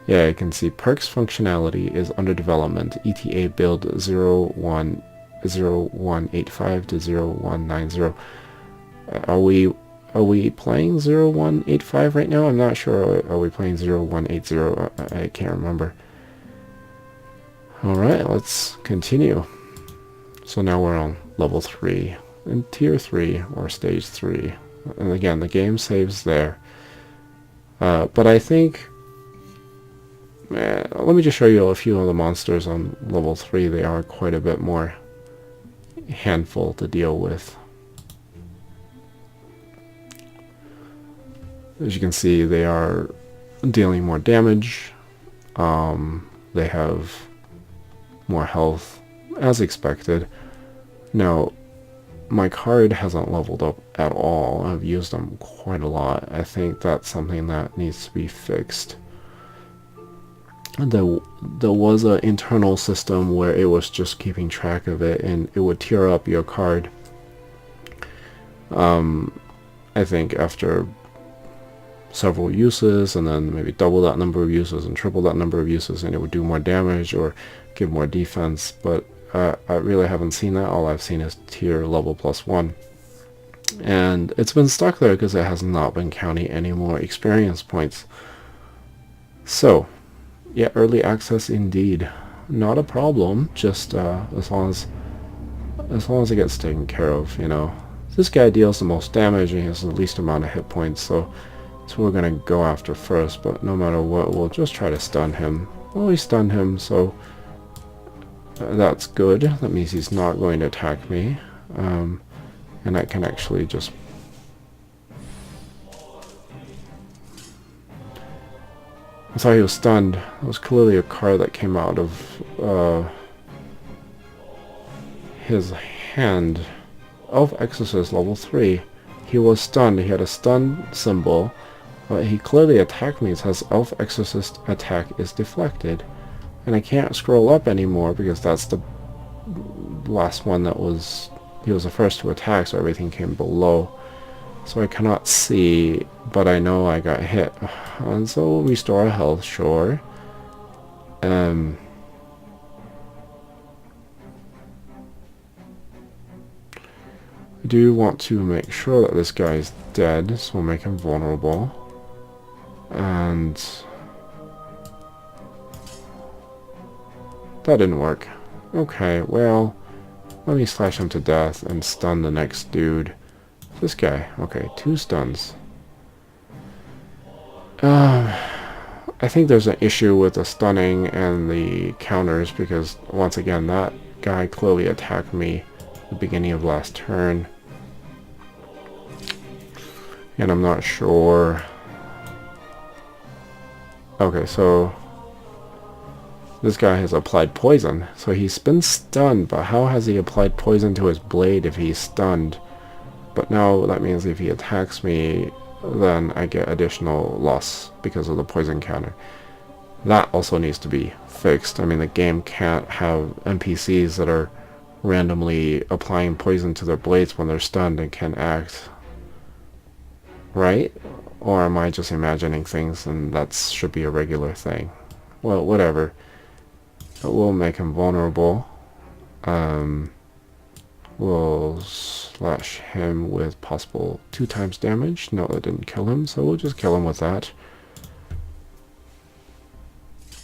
Yeah, you can see perks functionality is under development. ETA build 0185 to 0190. Are we playing 0185 right now? I'm not sure. Are we playing 0180? I can't remember. Alright, let's continue. So now we're on level 3, in tier 3, or stage 3. And again, the game saves there. But I think... let me just show you a few of the monsters on level 3. They are quite a bit more handful to deal with. As you can see, they are dealing more damage. They have more health, as expected. Now, my card hasn't leveled up at all. I've used them quite a lot. I think that's something that needs to be fixed. There was an internal system where it was just keeping track of it, and it would tier up your card. I think after several uses, and then maybe double that number of uses and triple that number of uses, and it would do more damage or give more defense. But I really haven't seen that. All I've seen is tier level +1, and it's been stuck there because it has not been counting any more experience points. So yeah, early access indeed, not a problem. Just as long as it gets taken care of, you know. This guy deals the most damage and he has the least amount of hit points, so that's what we're gonna go after first. But no matter what, we'll just try to stun him. Well, we stunned him, so that's good. That means he's not going to attack me, and I can actually just... I thought he was stunned. It was clearly a card that came out of his hand. Elf Exorcist level 3. He was stunned. He had a stun symbol, but he clearly attacked me. It says Elf Exorcist attack is deflected. And I can't scroll up anymore because that's the last one that was... He was the first to attack, so everything came below. So I cannot see, but I know I got hit. And so restore health, sure. I do want to make sure that this guy is dead, so we'll make him vulnerable. And that didn't work. Okay, well, let me slash him to death and stun the next dude. This guy. Okay, 2 stuns. I think there's an issue with the stunning and the counters because, once again, that guy clearly attacked me at the beginning of last turn. And I'm not sure. Okay, so this guy has applied poison. So he's been stunned, but how has he applied poison to his blade if he's stunned? But now that means if he attacks me, then I get additional loss because of the poison counter. That also needs to be fixed. I mean, the game can't have NPCs that are randomly applying poison to their blades when they're stunned and can't act. Right? Or am I just imagining things and that should be a regular thing? Well, whatever. But we'll make him vulnerable. We'll slash him with possible 2 times damage. No, that didn't kill him, so we'll just kill him with that.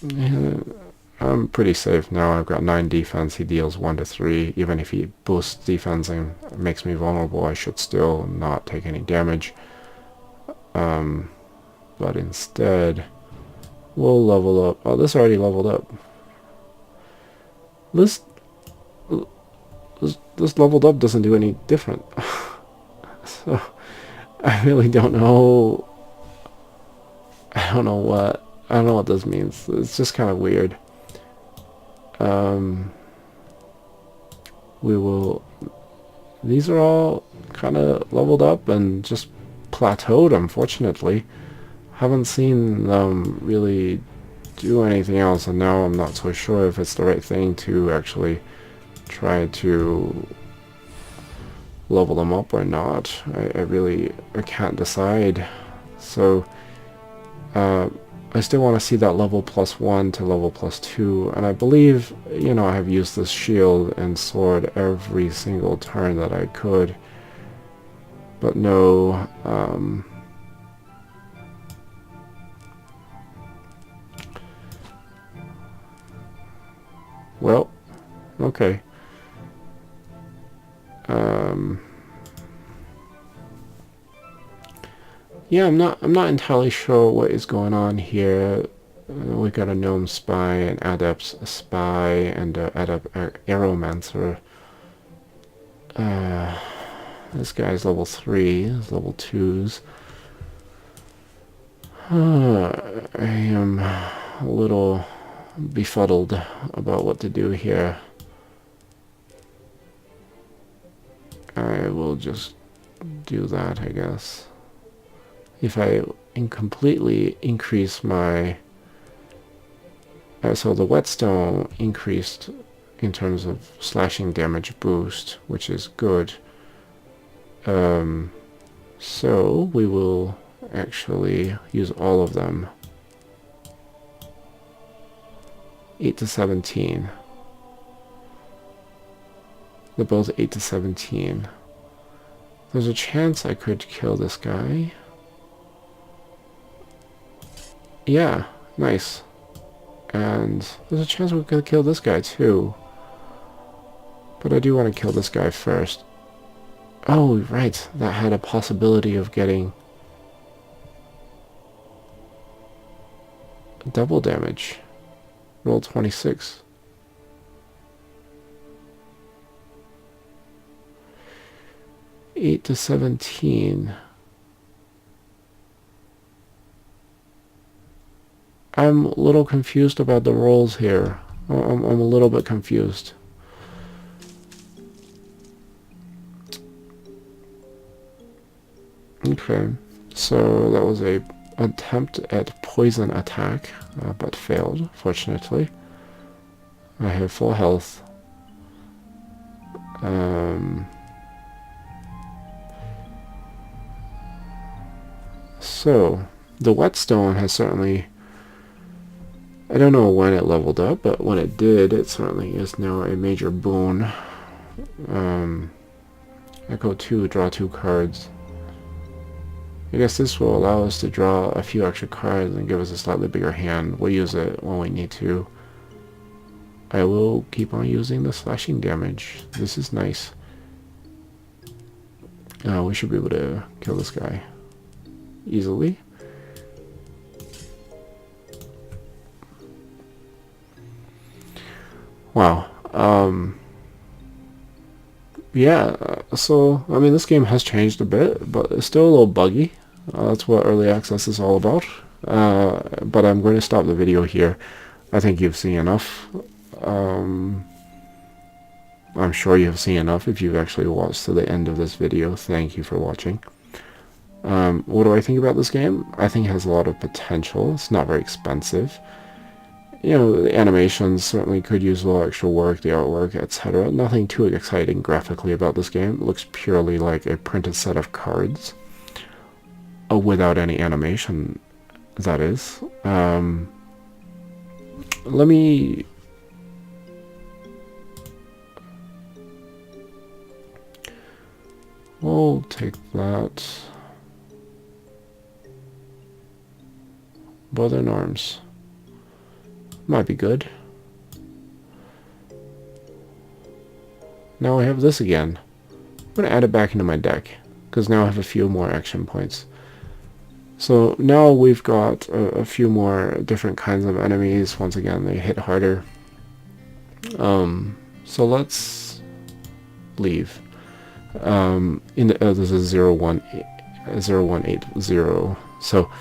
And I'm pretty safe now. I've got 9 defense. He deals 1 to 3. Even if he boosts defense and makes me vulnerable, I should still not take any damage. But instead, we'll level up. Oh, this already leveled up. This leveled up doesn't do any different. So I really don't know. I don't know what this means. It's just kind of weird. These are all kind of leveled up and just plateaued, unfortunately. Haven't seen them really do anything else, and now I'm not so sure if it's the right thing to actually try to level them up or not. I can't decide. So I still want to see that level +1 to level +2, and I believe, you know, I have used this shield and sword every single turn that I could, but no, well, okay. Yeah, I'm not entirely sure what is going on here. We got a gnome spy, an adept spy, and an adept aeromancer. This guy's level 3, his level 2s. I am a little befuddled about what to do here. I will just do that, I guess. If I completely increase my... so the whetstone increased in terms of slashing damage boost, which is good. So we will actually use all of them. 8 to 17. They're both 8 to 17. There's a chance I could kill this guy. Yeah, nice. And there's a chance we could kill this guy too. But I do want to kill this guy first. Oh, right. That had a possibility of getting double damage. Roll 26. Eight to 17. I'm a little confused about the rolls here. I'm a little bit confused. Okay, so that was a attempt at poison attack, but failed, fortunately. I have full health. So, the whetstone has certainly... I don't know when it leveled up, but when it did, it certainly is now a major boon. Echo 2, draw 2 cards. I guess this will allow us to draw a few extra cards and give us a slightly bigger hand. We'll use it when we need to. I will keep on using the slashing damage. This is nice. We should be able to kill this guy easily. Wow. Yeah, so, I mean, this game has changed a bit, but it's still a little buggy. That's what early access is all about. But I'm going to stop the video here. I think you've seen enough. I'm sure you've seen enough if you've actually watched to the end of this video. Thank you for watching. What do I think about this game? I think it has a lot of potential. It's not very expensive. You know, the animations certainly could use a little extra work, the artwork, etc. Nothing too exciting graphically about this game. It looks purely like a printed set of cards. Without any animation, that is. Let me... We'll take that. Brother in arms. Might be good. Now I have this again. I'm going to add it back into my deck, because now I have a few more action points. So now we've got a few more different kinds of enemies. Once again, they hit harder. So let's leave. This is 0180. So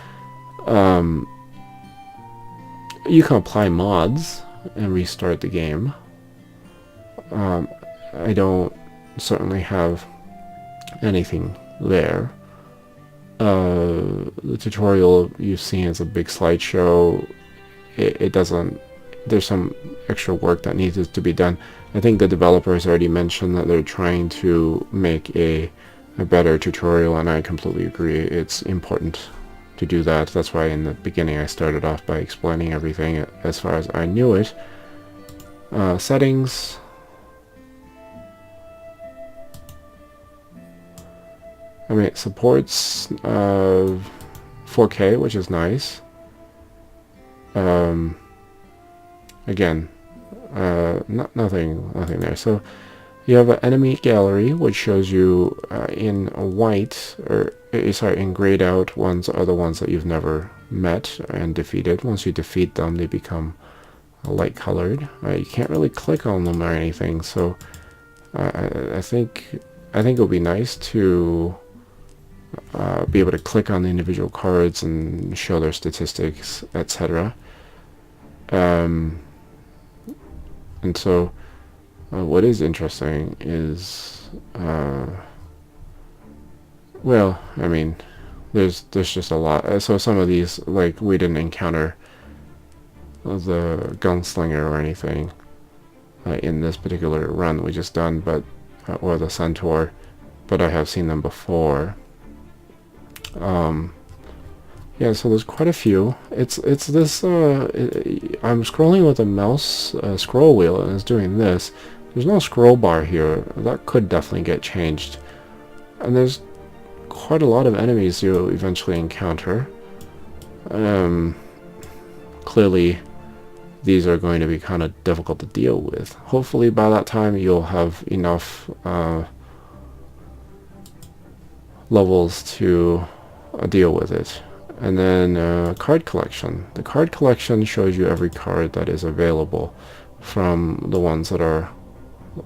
you can apply mods and restart the game. I don't certainly have anything there. The tutorial you've seen is a big slideshow. It doesn't... There's some extra work that needs to be done. I think the developers already mentioned that they're trying to make a better tutorial, and I completely agree. It's important to do that. That's why in the beginning I started off by explaining everything as far as I knew it. Settings. I mean, it supports 4K, which is nice. Again, nothing there. So you have an enemy gallery, which shows you in white, or sorry, in grayed out ones are the ones that you've never met and defeated. Once you defeat them, they become light colored. You can't really click on them or anything. So I think it would be nice to be able to click on the individual cards and show their statistics, etc. And so what is interesting is well, I mean, there's just a lot. So some of these, like, we didn't encounter the gunslinger or anything in this particular run we just done, but or the centaur, but I have seen them before. Yeah, so there's quite a few. It's this, I'm scrolling with a mouse scroll wheel, and it's doing this. There's no scroll bar here. That could definitely get changed. And there's quite a lot of enemies you'll eventually encounter. Clearly, these are going to be kind of difficult to deal with. Hopefully by that time you'll have enough levels to deal with it. And then card collection. The card collection shows you every card that is available, from the ones that are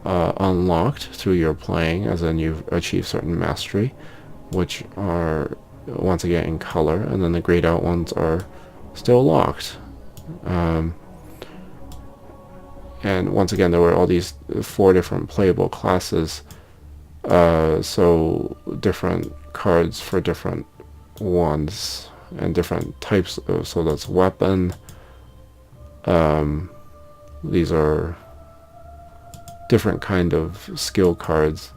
unlocked through your playing, as in you've achieved certain mastery, which are once again in color, and then the grayed out ones are still locked. And once again, there were all these 4 different playable classes, so different cards for different ones and different types of, so that's weapon. These are different kind of skill cards,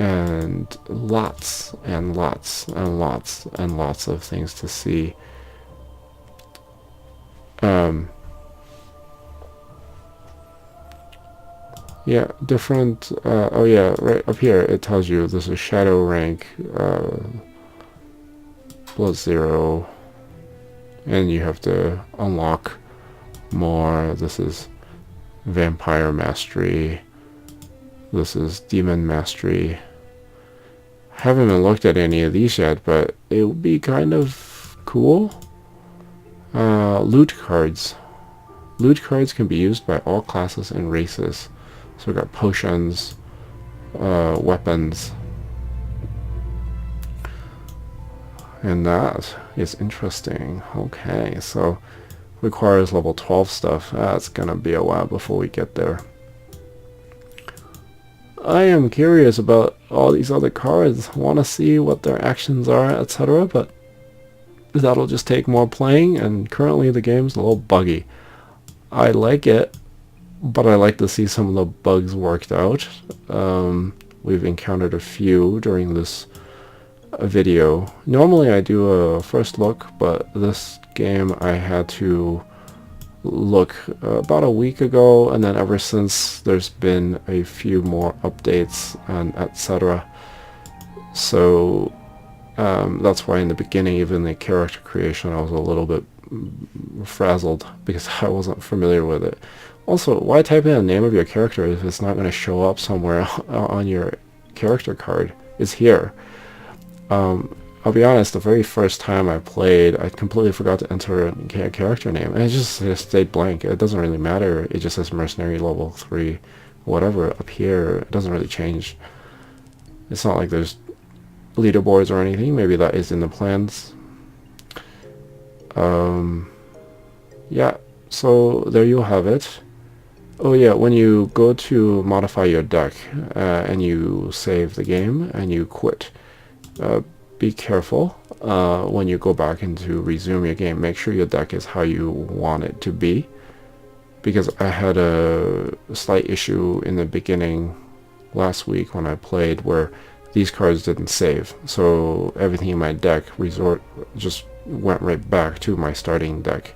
and lots and lots and lots and lots of things to see. Yeah, different, oh yeah, right up here it tells you this is shadow rank, +0, and you have to unlock more. This is vampire mastery, this is demon mastery. Haven't even looked at any of these yet, but it would be kind of cool. Loot cards. Loot cards can be used by all classes and races. So we got potions, weapons, and that is interesting. Okay, so requires level 12 stuff. That's gonna be a while before we get there. I am curious about all these other cards. Want to see what their actions are, etc. But that'll just take more playing, and currently the game's a little buggy. I like it, but I like to see some of the bugs worked out. We've encountered a few during this video. Normally I do a first look, but this game I had to look about a week ago, and then ever since there's been a few more updates and etc. So that's why in the beginning, even the character creation, I was a little bit frazzled because I wasn't familiar with it. Also, why type in the name of your character if it's not going to show up somewhere on your character card? It's here. I'll be honest, the very first time I played, I completely forgot to enter a character name, and it just stayed blank. It doesn't really matter. It just says mercenary level 3, whatever, up here. It doesn't really change. It's not like there's leaderboards or anything. Maybe that is in the plans. Yeah, so there you have it. Oh yeah, when you go to modify your deck and you save the game and you quit, be careful when you go back into resume your game. Make sure your deck is how you want it to be, because I had a slight issue in the beginning last week when I played where these cards didn't save, so everything in my deck just went right back to my starting deck.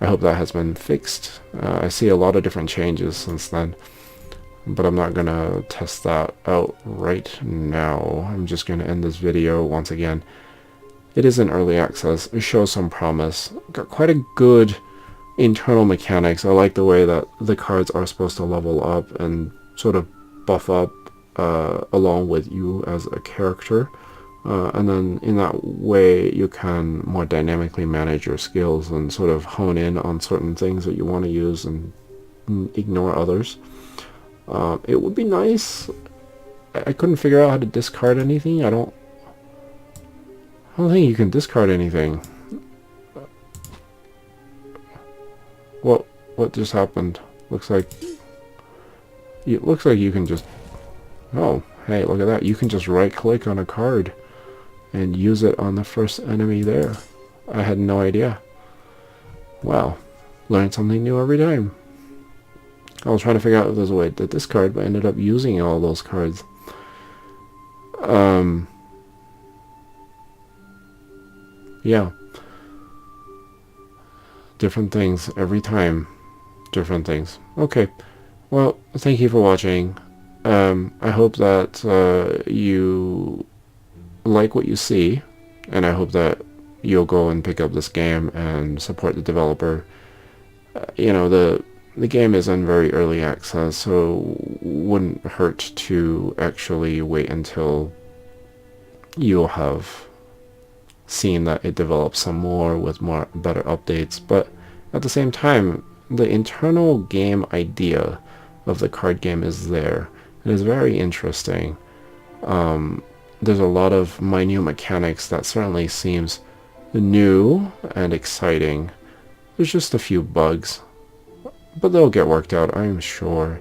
I hope that has been fixed. I see a lot of different changes since then, but I'm not gonna test that out right now. I'm just gonna end this video once again. It is in early access. It shows some promise. Got quite a good internal mechanics. I like the way that the cards are supposed to level up and sort of buff up along with you as a character. And then in that way you can more dynamically manage your skills and sort of hone in on certain things that you want to use and ignore others. It would be nice. I couldn't figure out how to discard anything. I don't think you can discard anything. What just happened? Looks like you can just, oh hey, look at that, you can just right click on a card and use it on the first enemy there. I had no idea. Wow, learn something new every time. I was trying to figure out if there's a way to discard, but I ended up using all those cards. Yeah. Different things every time. Different things. Okay. Well, thank you for watching. I hope that you like what you see, and I hope that you'll go and pick up this game and support the developer. You know, the game is in very early access, so wouldn't hurt to actually wait until you'll have seen that it develops some more with better updates. But at the same time, the internal game idea of the card game is there. It is very interesting. There's a lot of minute mechanics that certainly seems new and exciting. There's just a few bugs, but they'll get worked out, I'm sure.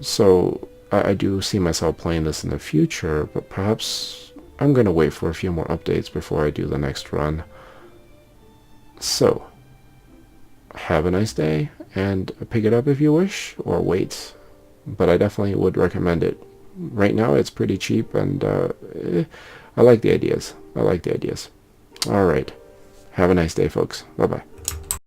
So I do see myself playing this in the future, but perhaps I'm going to wait for a few more updates before I do the next run. So, have a nice day, and pick it up if you wish, or wait. But I definitely would recommend it. right now it's pretty cheap, and I like the ideas. I like the ideas. All right. Have a nice day, folks. Bye-bye.